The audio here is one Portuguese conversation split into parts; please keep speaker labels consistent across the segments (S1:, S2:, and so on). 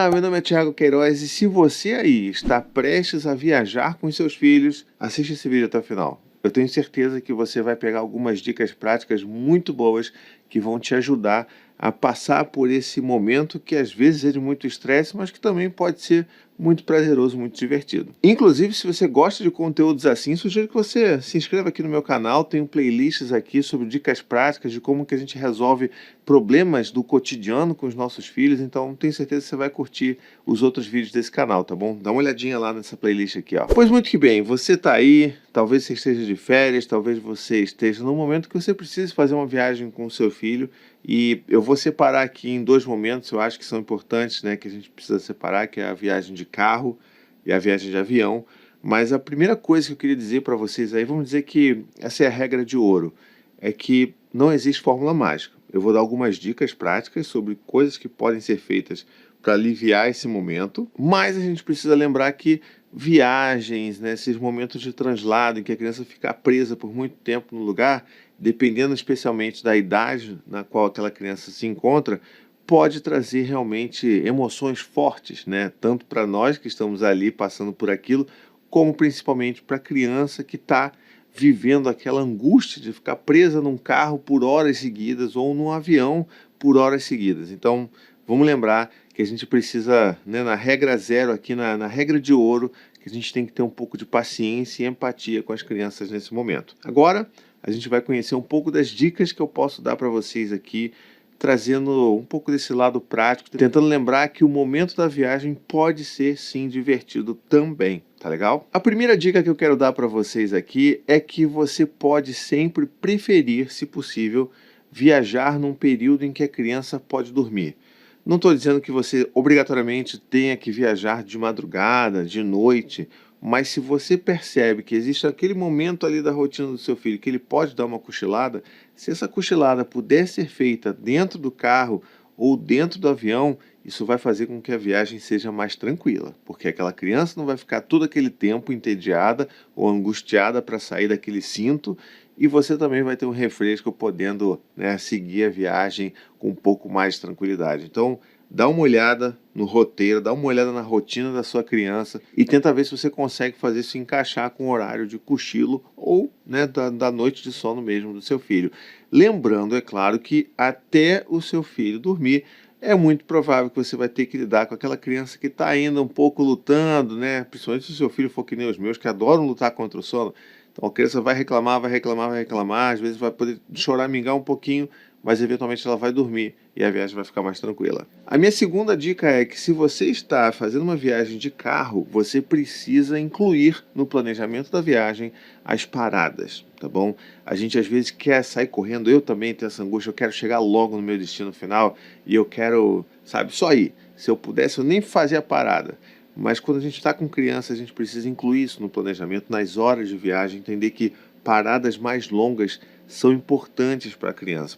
S1: Olá, meu nome é Thiago Queiroz e se você aí está prestes a viajar com os seus filhos, assiste esse vídeo até o final. Eu tenho certeza que você vai pegar algumas dicas práticas muito boas que vão te ajudar a passar por esse momento que às vezes é de muito estresse, mas que também pode ser muito prazeroso, muito divertido. Inclusive, se você gosta de conteúdos assim, sugiro que você se inscreva aqui no meu canal. Tenho playlists aqui sobre dicas práticas de como que a gente resolve problemas do cotidiano com os nossos filhos, então tenho certeza que você vai curtir os outros vídeos desse canal, tá bom? Dá uma olhadinha lá nessa playlist aqui, ó. Pois muito que bem, você tá aí, talvez você esteja de férias, talvez você esteja num momento que você precise fazer uma viagem com o seu filho, e eu vou separar aqui em dois momentos, eu acho que são importantes, né, que a gente precisa separar, que é a viagem de carro e a viagem de avião. Mas a primeira coisa que eu queria dizer para vocês aí, vamos dizer que essa é a regra de ouro, é que não existe fórmula mágica. Eu vou dar algumas dicas práticas sobre coisas que podem ser feitas para aliviar esse momento, mas a gente precisa lembrar que viagens, né, esses momentos de translado em que a criança fica presa por muito tempo no lugar, dependendo especialmente da idade na qual aquela criança se encontra, pode trazer realmente emoções fortes, né, tanto para nós que estamos ali passando por aquilo, como principalmente para a criança que está vivendo aquela angústia de ficar presa num carro por horas seguidas ou num avião por horas seguidas. Então, vamos lembrar que a gente precisa, né, na regra zero aqui, na regra de ouro, que a gente tem que ter um pouco de paciência e empatia com as crianças nesse momento. Agora, a gente vai conhecer um pouco das dicas que eu posso dar para vocês aqui, trazendo um pouco desse lado prático, tentando lembrar que o momento da viagem pode ser, sim, divertido também. Tá legal? A primeira dica que eu quero dar para vocês aqui é que você pode sempre preferir, se possível, viajar num período em que a criança pode dormir. Não estou dizendo que você obrigatoriamente tenha que viajar de madrugada, de noite, mas se você percebe que existe aquele momento ali da rotina do seu filho que ele pode dar uma cochilada, se essa cochilada puder ser feita dentro do carro ou dentro do avião, isso vai fazer com que a viagem seja mais tranquila, porque aquela criança não vai ficar todo aquele tempo entediada ou angustiada para sair daquele cinto, e você também vai ter um refresco podendo, né, seguir a viagem com um pouco mais de tranquilidade. Então, dá uma olhada no roteiro, dá uma olhada na rotina da sua criança e tenta ver se você consegue fazer isso encaixar com o horário de cochilo ou, né, da noite de sono mesmo do seu filho. Lembrando, é claro, que até o seu filho dormir, é muito provável que você vai ter que lidar com aquela criança que está ainda um pouco lutando, né? Principalmente se o seu filho for que nem os meus, que adoram lutar contra o sono. Então a criança vai reclamar, vai reclamar, vai reclamar, às vezes vai poder choramingar um pouquinho, mas eventualmente ela vai dormir e a viagem vai ficar mais tranquila. A minha segunda dica é que se você está fazendo uma viagem de carro, você precisa incluir no planejamento da viagem as paradas, tá bom? A gente às vezes quer sair correndo, eu também tenho essa angústia, eu quero chegar logo no meu destino final e eu quero, sabe, só ir. Se eu pudesse, eu nem fazia a parada. Mas quando a gente está com criança, a gente precisa incluir isso no planejamento, nas horas de viagem, entender que paradas mais longas são importantes para a criança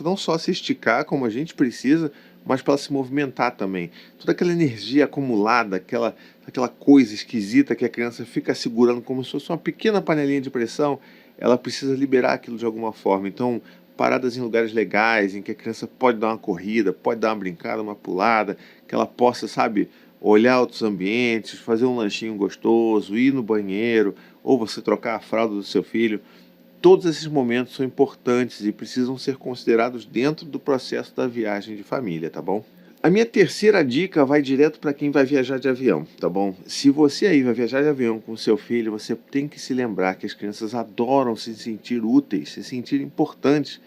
S1: não só se esticar como a gente precisa, mas para ela se movimentar também. Toda aquela energia acumulada, aquela coisa esquisita que a criança fica segurando como se fosse uma pequena panelinha de pressão, ela precisa liberar aquilo de alguma forma. Então, paradas em lugares legais, em que a criança pode dar uma corrida, pode dar uma brincada, uma pulada, que ela possa, sabe, olhar outros ambientes, fazer um lanchinho gostoso, ir no banheiro, ou você trocar a fralda do seu filho. Todos esses momentos são importantes e precisam ser considerados dentro do processo da viagem de família, tá bom? A minha terceira dica vai direto para quem vai viajar de avião, tá bom? Se você aí vai viajar de avião com o seu filho, você tem que se lembrar que as crianças adoram se sentir úteis, se sentir importantes,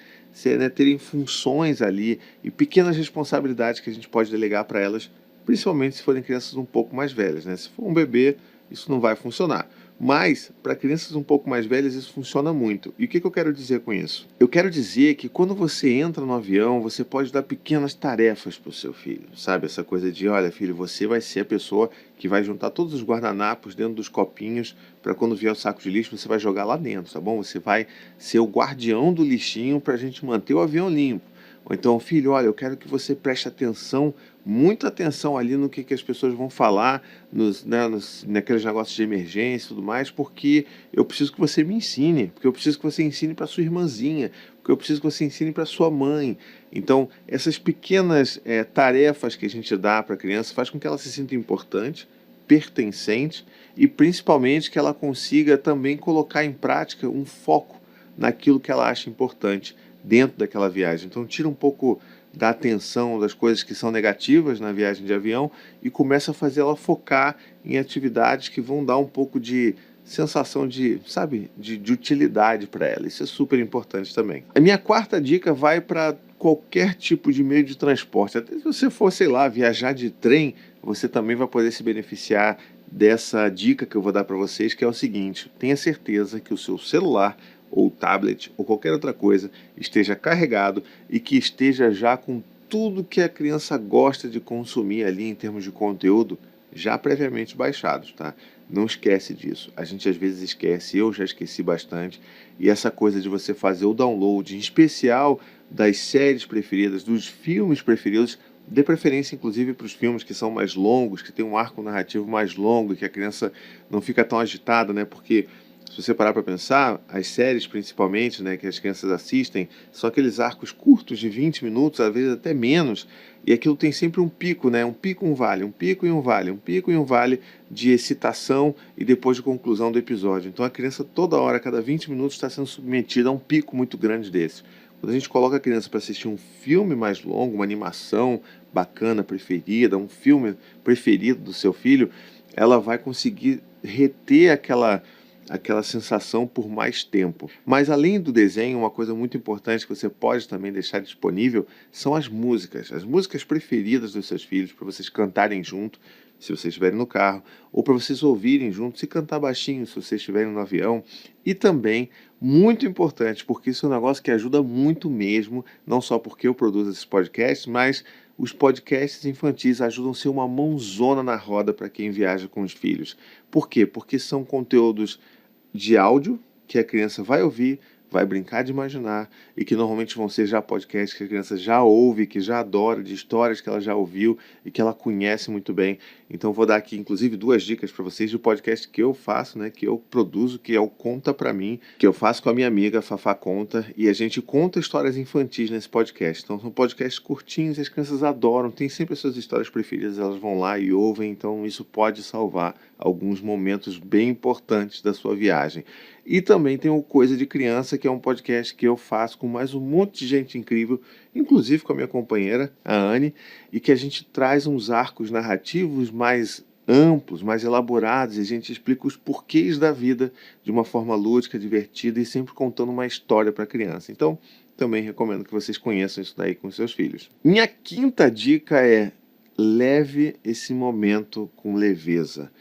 S1: né, terem funções ali e pequenas responsabilidades que a gente pode delegar para elas, principalmente se forem crianças um pouco mais velhas, né? Se for um bebê, isso não vai funcionar. Mas, para crianças um pouco mais velhas, isso funciona muito. E o que eu quero dizer com isso? Eu quero dizer que quando você entra no avião, você pode dar pequenas tarefas para o seu filho. Sabe, essa coisa de, olha, filho, você vai ser a pessoa que vai juntar todos os guardanapos dentro dos copinhos para quando vier o saco de lixo, você vai jogar lá dentro, tá bom? Você vai ser o guardião do lixinho para a gente manter o avião limpo. Ou então, filho, olha, eu quero que você preste atenção muita atenção ali no que as pessoas vão falar, naqueles negócios de emergência e tudo mais, porque eu preciso que você me ensine, porque eu preciso que você ensine para sua irmãzinha, porque eu preciso que você ensine para sua mãe. Então, essas pequenas tarefas que a gente dá para a criança faz com que ela se sinta importante, pertencente e principalmente que ela consiga também colocar em prática um foco naquilo que ela acha importante dentro daquela viagem. Então tira um pouco da atenção das coisas que são negativas na viagem de avião e começa a fazer ela focar em atividades que vão dar um pouco de sensação de, sabe, de utilidade para ela. Isso é super importante também. A minha quarta dica vai para qualquer tipo de meio de transporte. Até se você for, sei lá, viajar de trem, você também vai poder se beneficiar dessa dica que eu vou dar para vocês, que é o seguinte: tenha certeza que o seu celular ou tablet ou qualquer outra coisa esteja carregado e que esteja já com tudo que a criança gosta de consumir ali em termos de conteúdo já previamente baixados, tá? Não esquece disso. A gente às vezes esquece, eu já esqueci bastante, e essa coisa de você fazer o download, em especial das séries preferidas, dos filmes preferidos, dê preferência inclusive para os filmes que são mais longos, que tem um arco narrativo mais longo, que a criança não fica tão agitada, né? Porque se você parar para pensar, as séries principalmente, né, que as crianças assistem, são aqueles arcos curtos de 20 minutos, às vezes até menos, e aquilo tem sempre um pico, né, um pico, um vale, um pico e um vale, um pico e um vale de excitação e depois de conclusão do episódio. Então a criança toda hora, a cada 20 minutos, está sendo submetida a um pico muito grande desse. Quando a gente coloca a criança para assistir um filme mais longo, uma animação bacana, preferida, um filme preferido do seu filho, ela vai conseguir reter aquela sensação por mais tempo. Mas além do desenho, uma coisa muito importante que você pode também deixar disponível são as músicas preferidas dos seus filhos, para vocês cantarem junto, se vocês estiverem no carro, ou para vocês ouvirem junto, se cantar baixinho, se vocês estiverem no avião. E também, muito importante, porque isso é um negócio que ajuda muito mesmo, não só porque eu produzo esses podcasts, mas os podcasts infantis ajudam a ser uma mãozona na roda para quem viaja com os filhos. Por quê? Porque são conteúdos de áudio que a criança vai ouvir, vai brincar de imaginar e que normalmente vão ser já podcasts que a criança já ouve, que já adora, de histórias que ela já ouviu e que ela conhece muito bem. Então vou dar aqui inclusive 2 dicas para vocês de podcast que eu faço, né, que eu produzo, que é o Conta Pra Mim, que eu faço com a minha amiga Fafá Conta, e a gente conta histórias infantis nesse podcast. Então são podcasts curtinhos e as crianças adoram, tem sempre as suas histórias preferidas, elas vão lá e ouvem, então isso pode salvar alguns momentos bem importantes da sua viagem. E também tem o Coisa de Criança, que é um podcast que eu faço com mais um monte de gente incrível, inclusive com a minha companheira, a Anne, e que a gente traz uns arcos narrativos mais amplos, mais elaborados, e a gente explica os porquês da vida de uma forma lúdica, divertida e sempre contando uma história para a criança. Então, também recomendo que vocês conheçam isso daí com seus filhos. Minha quinta dica é: leve esse momento com leveza.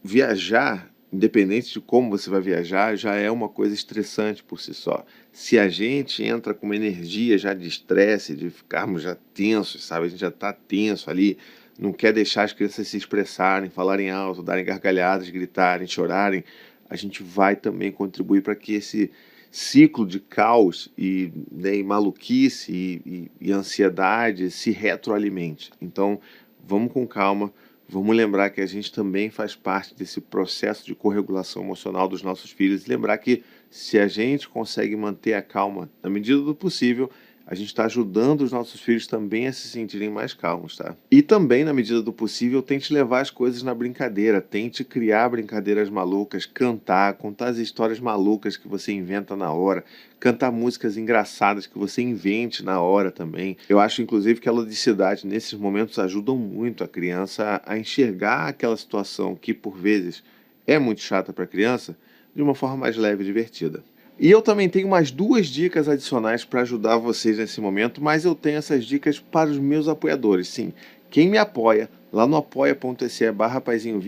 S1: Viajar, independente de como você vai viajar, já é uma coisa estressante por si só. Se a gente entra com uma energia já de estresse, de ficarmos já tensos, sabe? A gente já está tenso ali, não quer deixar as crianças se expressarem, falarem alto, darem gargalhadas, gritarem, chorarem, a gente vai também contribuir para que esse ciclo de caos e maluquice e ansiedade se retroalimente. Então, vamos com calma. Vamos lembrar que a gente também faz parte desse processo de corregulação emocional dos nossos filhos e lembrar que se a gente consegue manter a calma na medida do possível, a gente está ajudando os nossos filhos também a se sentirem mais calmos, tá? E também, na medida do possível, tente levar as coisas na brincadeira, tente criar brincadeiras malucas, cantar, contar as histórias malucas que você inventa na hora, cantar músicas engraçadas que você invente na hora também. Eu acho, inclusive, que a ludicidade nesses momentos ajudam muito a criança a enxergar aquela situação que, por vezes, é muito chata para a criança, de uma forma mais leve e divertida. E eu também tenho mais 2 dicas adicionais para ajudar vocês nesse momento, mas eu tenho essas dicas para os meus apoiadores. Sim, quem me apoia lá no apoia.se/paizinho,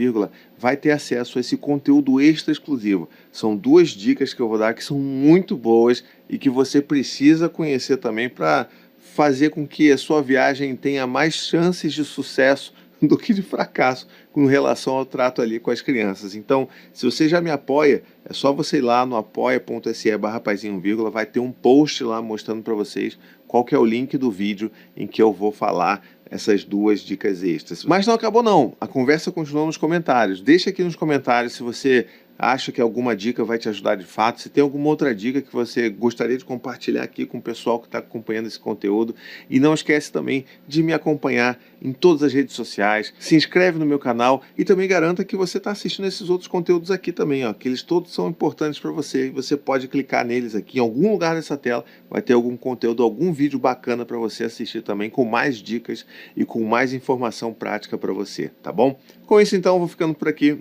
S1: vai ter acesso a esse conteúdo extra exclusivo. São 2 dicas que eu vou dar que são muito boas e que você precisa conhecer também para fazer com que a sua viagem tenha mais chances de sucesso do que de fracasso com relação ao trato ali com as crianças. Então, se você já me apoia, é só você ir lá no apoia.se/paizinho, vai ter um post lá mostrando para vocês qual que é o link do vídeo em que eu vou falar essas 2 dicas extras. Mas não acabou não, a conversa continua nos comentários. Deixa aqui nos comentários se você acha que alguma dica vai te ajudar de fato, se tem alguma outra dica que você gostaria de compartilhar aqui com o pessoal que está acompanhando esse conteúdo. E não esquece também de me acompanhar em todas as redes sociais, se inscreve no meu canal e também garanta que você está assistindo esses outros conteúdos aqui também, ó, que eles todos são importantes para você e você pode clicar neles aqui, em algum lugar dessa tela vai ter algum conteúdo, algum vídeo bacana para você assistir também, com mais dicas e com mais informação prática para você, tá bom? Com isso então, eu vou ficando por aqui.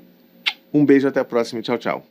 S1: Um beijo, até a próxima e tchau, tchau.